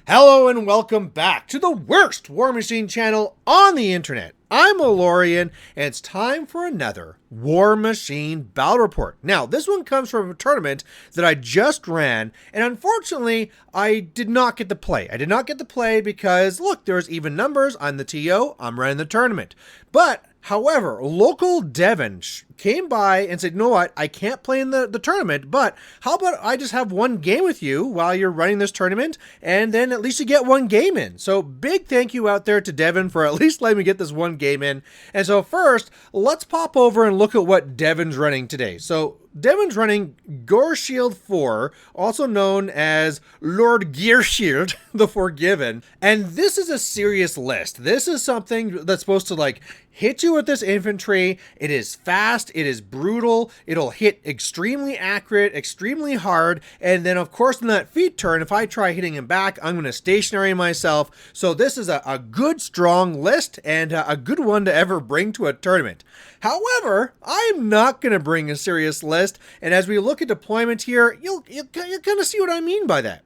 Hello and welcome back to the worst Warmachine channel on the internet. I'm Olorian, and it's time for another Warmachine battle report. Now, this one comes from a tournament that I just ran, and unfortunately, I did not get to play. I did not get to play because, look, there's even numbers. I'm the TO, I'm running the tournament. But however, local Devyn came by and said, you know what, I can't play in the tournament, but how about I just have one game with you while you're running this tournament, and then at least you get one game in. So big thank you out there to Devyn for at least letting me get this one game in. And so first, let's pop over and look at what Devyn's running today. So Devyn's running Ghyrrshyld, also known as Lord Ghyrrshyld, the Forgiven. And this is a serious list. This is something that's supposed to like hit you with this infantry. It is fast, it is brutal, it'll hit extremely accurate, extremely hard, and then of course in that feat turn, if I try hitting him back, I'm going to stationary myself. So this is a good strong list and a good one to ever bring to a tournament. However, I'm not going to bring a serious list, and as we look at deployment here, you'll kind of see what I mean by that.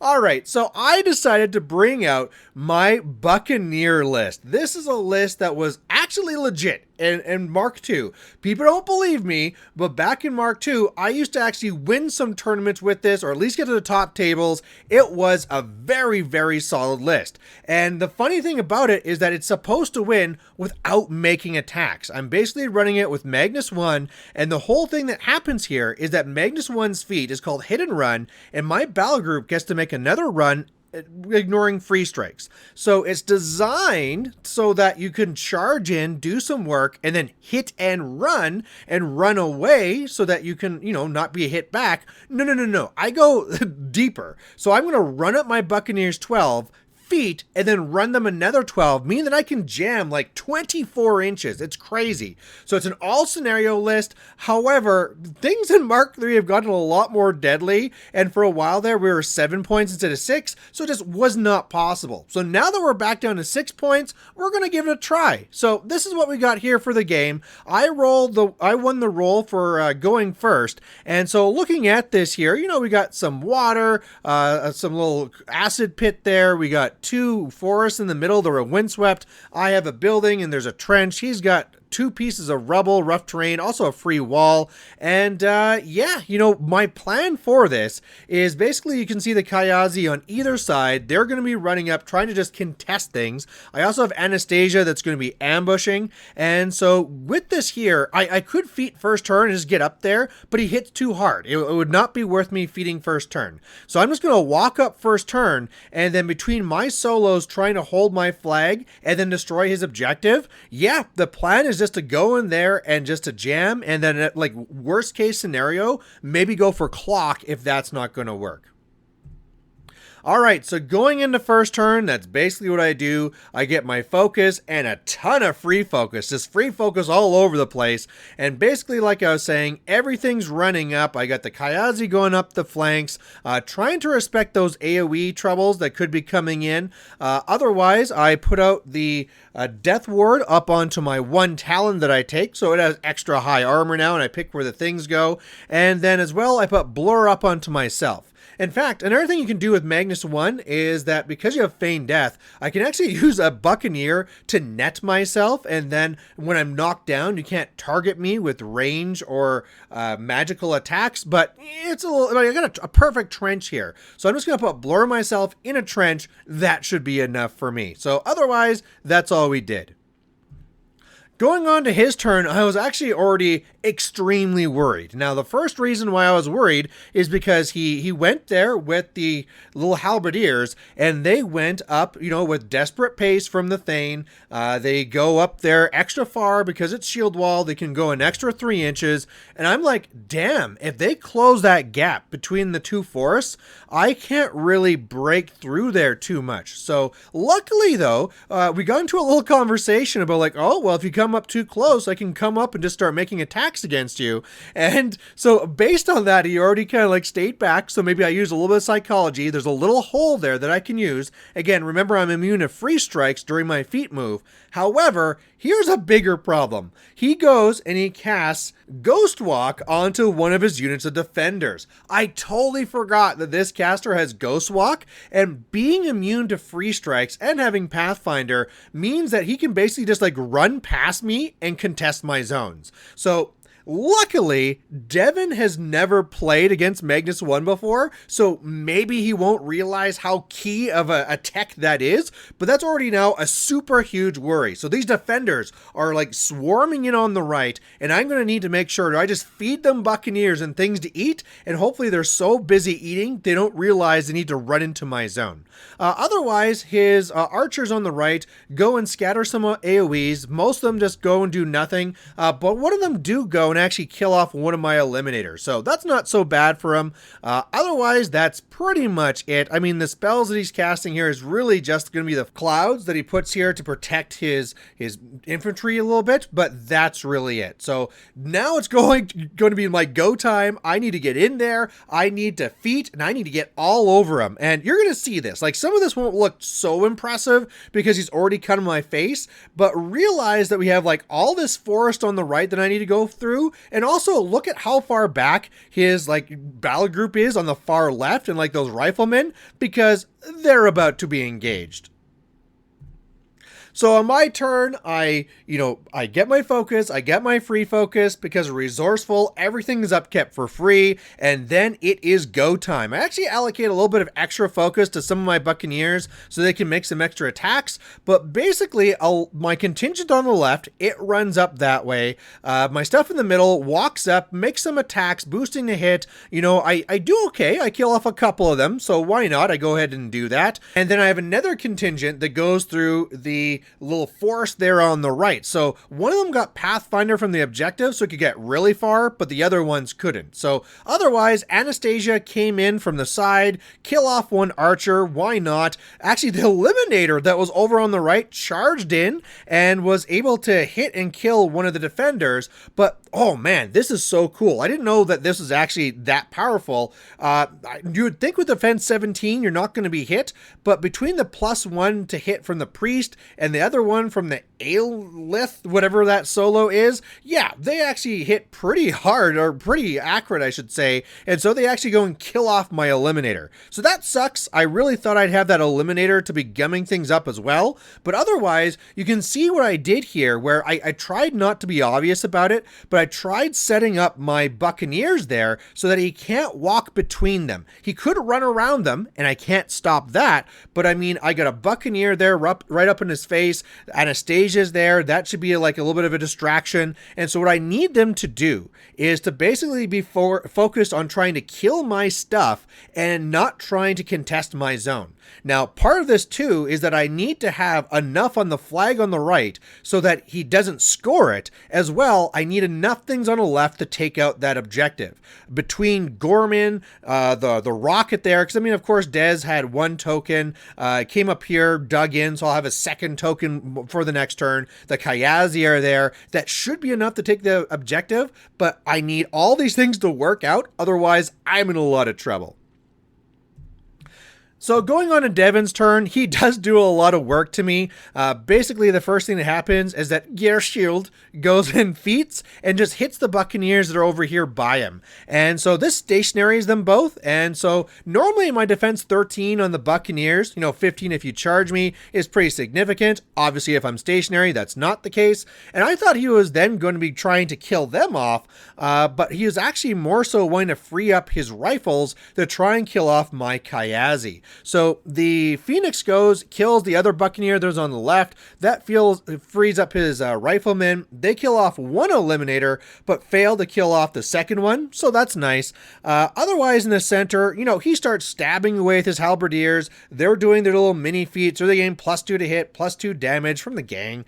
Alright, so I decided to bring out my Buccaneer list. This is a list that was actually legit in Mark II. People don't believe me, but back in Mark II, I used to actually win some tournaments with this, or at least get to the top tables. It was a very, very solid list. And the funny thing about it is that it's supposed to win without making attacks. I'm basically running it with Magnus1, and the whole thing that happens here is that Magnus1's feat is called Hit and Run, and my battle group gets to make another run ignoring free strikes. So it's designed so that you can charge in, do some work, and then hit and run away so that you can, not be hit back. No. I go deeper. So I'm going to run up my Buccaneers 12 feet and then run them another 12, meaning that I can jam like 24 inches. It's crazy. So it's an all scenario list. However, things in Mark III have gotten a lot more deadly, and for a while there we were 7 points instead of 6, so it just was not possible. So now that we're back down to 6 points, we're going to give it a try. So this is what we got here for the game. I won the roll for going first, and so looking at this here, we got some water, some little acid pit there, we got 2 forests in the middle that were windswept. I have a building and there's a trench. He's got 2 pieces of rubble, rough terrain, also a free wall. And my plan for this is basically you can see the Kayazi on either side. They're going to be running up, trying to just contest things. I also have Anastasia that's going to be ambushing. And so with this here, I could feat first turn and just get up there, but he hits too hard. It would not be worth me feeding first turn. So I'm just going to walk up first turn, and then between my solos trying to hold my flag and then destroy his objective, the plan is just to go in there and just to jam, and then at like worst case scenario, maybe go for clock if that's not going to work. Alright, so going into first turn, that's basically what I do. I get my focus and a ton of free focus. Just free focus all over the place. And basically, like I was saying, everything's running up. I got the Kayazi going up the flanks, trying to respect those AoE troubles that could be coming in. Otherwise, I put out the Death Ward up onto my 1 Talon that I take, so it has extra high armor now, and I pick where the things go. And then as well, I put Blur up onto myself. In fact, another thing you can do with Magnus1 is that because you have Feigned Death, I can actually use a Buccaneer to net myself, and then when I'm knocked down, you can't target me with range or magical attacks, but it's I got a perfect trench here. So I'm just going to blur myself in a trench. That should be enough for me. So otherwise, that's all we did. Going on to his turn, I was actually already extremely worried. Now, the first reason why I was worried is because he went there with the little Halberdiers, and they went up, with desperate pace from the Thane. They go up there extra far because it's shield wall. They can go an extra 3 inches, and I'm like, damn, if they close that gap between the 2 forests, I can't really break through there too much. So luckily, though, we got into a little conversation about like, oh, well, if you come come up too close, I can come up and just start making attacks against you. And so based on that, he already kind of like stayed back. So maybe I use a little bit of psychology. There's a little hole there that I can use. Again, remember, I'm immune to free strikes during my feat move. However, here's a bigger problem. He goes and he casts Ghost Walk onto one of his units of defenders. I totally forgot that this caster has Ghost Walk, and being immune to free strikes and having Pathfinder means that he can basically just like run past me and contest my zones. So luckily, Devyn has never played against Magnus1 before, so maybe he won't realize how key of a tech that is, but that's already now a super huge worry. So these defenders are like swarming in on the right, and I'm going to need to make sure that I just feed them Buccaneers and things to eat, and hopefully they're so busy eating they don't realize they need to run into my zone. Otherwise, his archers on the right go and scatter some AoEs. Most of them just go and do nothing, but one of them do go and actually kill off one of my Eliminators. So that's not so bad for him. Otherwise, that's pretty much it. I mean, the spells that he's casting here is really just going to be the clouds that he puts here to protect his infantry a little bit, but that's really it. So now it's going to be my go time. I need to get in there. I need to feat, and I need to get all over him. And you're going to see this. Like, some of this won't look so impressive because he's already cut in my face, but realize that we have like all this forest on the right that I need to go through. And also look at how far back his like battle group is on the far left, and like those riflemen, because they're about to be engaged. So on my turn, I get my focus, I get my free focus because resourceful, everything is upkept for free, and then it is go time. I actually allocate a little bit of extra focus to some of my Buccaneers so they can make some extra attacks, but basically my contingent on the left, it runs up that way. My stuff in the middle walks up, makes some attacks, boosting the hit. I do okay. I kill off a couple of them, so why not? I go ahead and do that. And then I have another contingent that goes through the little forest there on the right. So one of them got Pathfinder from the objective, so it could get really far, but the other ones couldn't. So otherwise, Anastasia came in from the side, kill off one archer, why not? Actually, the Eliminator that was over on the right charged in and was able to hit and kill one of the defenders, but oh man, this is so cool. I didn't know that this was actually that powerful. You would think with defense 17, you're not going to be hit, but between the +1 to hit from the priest and the other one from the Aelyth, whatever that solo is, yeah, they actually hit pretty hard, or pretty accurate, I should say, and so they actually go and kill off my Eliminator. So that sucks. I really thought I'd have that Eliminator to be gumming things up as well, but otherwise, you can see what I did here, where I tried not to be obvious about it, but I tried setting up my Buccaneers there so that he can't walk between them. He could run around them, and I can't stop that, but I mean, I got a Buccaneer there right up in his face. Anastasia's there. That should be like a little bit of a distraction. And so what I need them to do is to basically be focused on trying to kill my stuff and not trying to contest my zone. Now, part of this too is that I need to have enough on the flag on the right so that he doesn't score it. As well, I need enough things on the left to take out that objective. Between Gorman, the rocket there, because I mean, of course, Dez had one token, came up here, dug in, so I'll have a second token for the next turn. The Kyazi are there. That should be enough to take the objective, but I need all these things to work out, otherwise I'm in a lot of trouble. So going on to Devyn's turn, he does do a lot of work to me. Basically, the first thing that happens is that Ghyrrshyld goes and feats and just hits the Buccaneers that are over here by him. And so this stationaries them both. And so normally my defense 13 on the Buccaneers, 15 if you charge me, is pretty significant. Obviously, if I'm stationary, that's not the case. And I thought he was then going to be trying to kill them off, but he was actually more so wanting to free up his rifles to try and kill off my Kyazi. So the Phoenix goes, kills the other Buccaneer that was on the left. That frees up his riflemen. They kill off one Eliminator, but fail to kill off the second one. So that's nice. Otherwise, in the center, he starts stabbing away with his Halberdiers. They're doing their little mini feats. So they gain +2 to hit, +2 damage from the gang.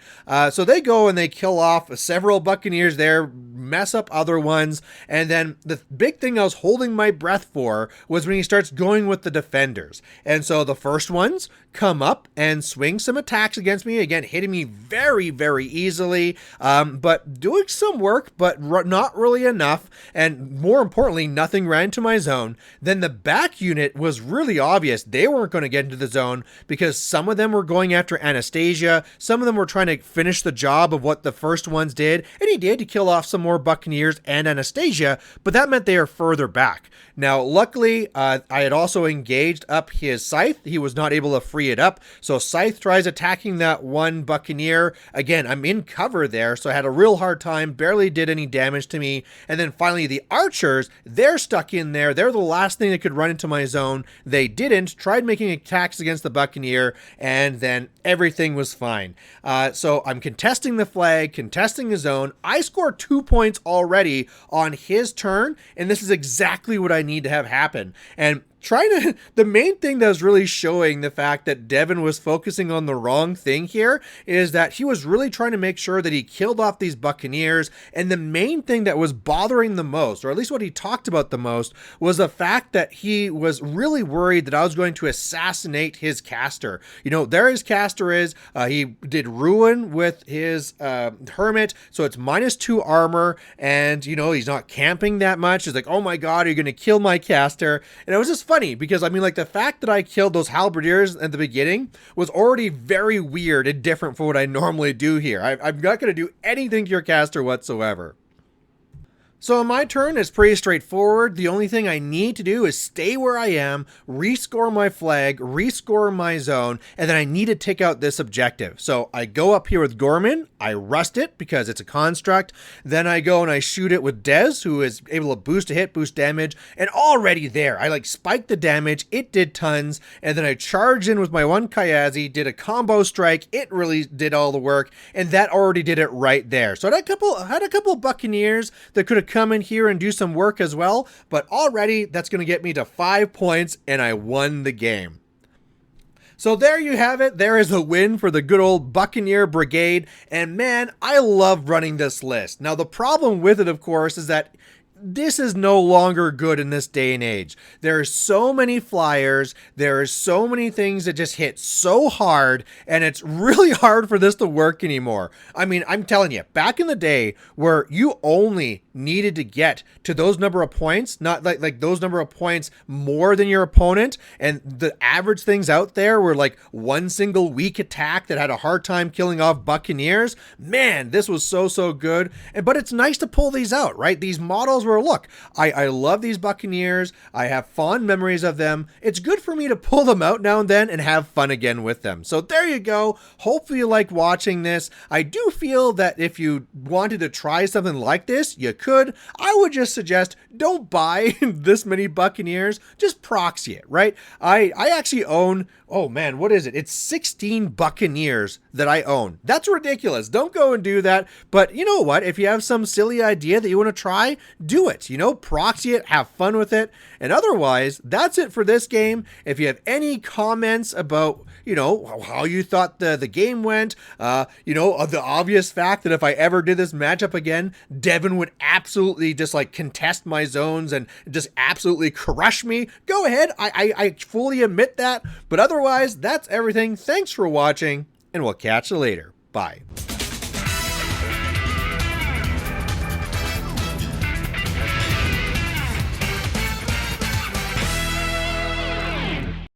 So they go and they kill off several Buccaneers there, mess up other ones. And then the big thing I was holding my breath for was when he starts going with the defenders. And so the first ones come up and swing some attacks against me, again hitting me very, very easily, but doing some work, but not really enough, and more importantly, nothing ran to my zone. Then the back unit was really obvious. They weren't going to get into the zone because some of them were going after Anastasia, some of them were trying to finish the job of what the first ones did, and he did to kill off some more Buccaneers and Anastasia, but that meant they are further back. Now, luckily, I had also engaged up his Scythe. He was not able to free it up, so Scythe tries attacking that one Buccaneer. Again, I'm in cover there, so I had a real hard time, barely did any damage to me. And then finally, the Archers, they're stuck in there. They're the last thing that could run into my zone. They didn't, tried making attacks against the Buccaneer, and then everything was fine. So I'm contesting the flag, contesting the zone. I scored 2 points already on his turn, and this is exactly what I need to have happen. And the main thing that was really showing the fact that Devyn was focusing on the wrong thing here is that he was really trying to make sure that he killed off these Buccaneers. And the main thing that was bothering the most, or at least what he talked about the most, was the fact that he was really worried that I was going to assassinate his caster. You know, there his caster is. He did ruin with his Hermit, so it's -2 armor, and, you know, he's not camping that much. He's like, oh my god, are you going to kill my caster? And it was just funny because, I mean, like, the fact that I killed those Halberdiers at the beginning was already very weird and different from what I normally do here. I'm not going to do anything to your caster whatsoever. So on my turn, it's pretty straightforward. The only thing I need to do is stay where I am, rescore my flag, rescore my zone, and then I need to take out this objective. So I go up here with Gorman, I rust it because it's a construct, then I go and I shoot it with Dez, who is able to boost a hit, boost damage, and already there, I like spiked the damage, it did tons, and then I charged in with my one Kyazi, did a combo strike, it really did all the work, and that already did it right there. So I had a couple Buccaneers that could have come in here and do some work as well, but already that's going to get me to 5 points and I won the game. So there you have it. There is a win for the good old Buccaneer Brigade, and man, I love running this list. Now the problem with it, of course, is that this is no longer good in this day and age. There are so many flyers, there are so many things that just hit so hard, and it's really hard for this to work anymore. I mean, I'm telling you, back in the day where you only needed to get to those number of points, not like those number of points more than your opponent, and the average things out there were like one single weak attack that had a hard time killing off Buccaneers. Man, this was so good. But it's nice to pull these out, right? These models where, look, I love these Buccaneers. I have fond memories of them. It's good for me to pull them out now and then and have fun again with them. So there you go. Hopefully you liked watching this. I do feel that if you wanted to try something like this, you could. I would just suggest don't buy this many Buccaneers. Just proxy it, right? I actually own, oh man, what is it? It's 16 Buccaneers that I own. That's ridiculous. Don't go and do that. But you know what? If you have some silly idea that you want to try, do it. You know, proxy it, have fun with it. And otherwise, that's it for this game. If you have any comments about, you know, how you thought the game went, you know, the obvious fact that if I ever did this matchup again, Devyn would absolutely just like contest my zones and just absolutely crush me, go ahead. I fully admit that. But otherwise, that's everything. Thanks for watching, and we'll catch you later. Bye.